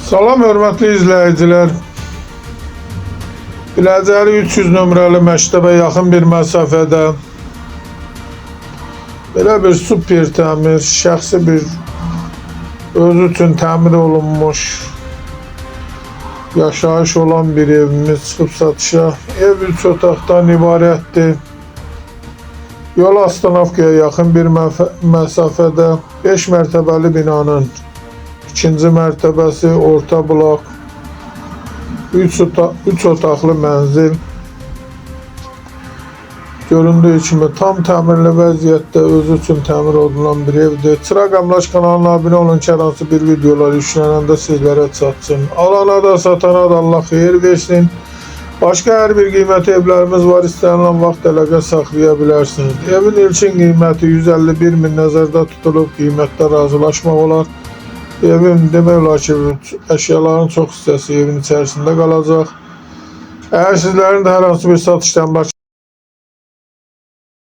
Salam hörmətli izləyicilər. Biləcəri 300 nömrəli məktəbə yaxın bir məsafədə belə bir super təmir, şəxsi bir özü üçün təmir olunmuş yaşayış olan bir evimiz çıxıb satışa. Ev 3 otaqdan ibarətdir. Yol Astanovkaya yaxın bir məsafədə 5 mərtəbəli binanın ikinci mərtəbəsi, orta blok, 3 otaqlı mənzil. Göründüyü kimi tam təmirli vəziyyətdə özü üçün təmir olunan bir evdir. Çıraq Əmlak kanalına abunə olun ki, hər hansı bir videolar yüklənəndə sizlərə çatsın. Alana da satana da Allah xeyir versin. Başqa hər bir qiymətli evlərimiz var, istənilən vaxt əlaqə saxlaya bilərsiniz. Evin ilkin qiyməti 151 min nəzərdə tutulub, qiymətdə razılaşmaq olar. Evin demək olar ki, əşyaların çox hissəsi evin içərisində qalacaq. Əgər sizlərin də hər hansı bir satış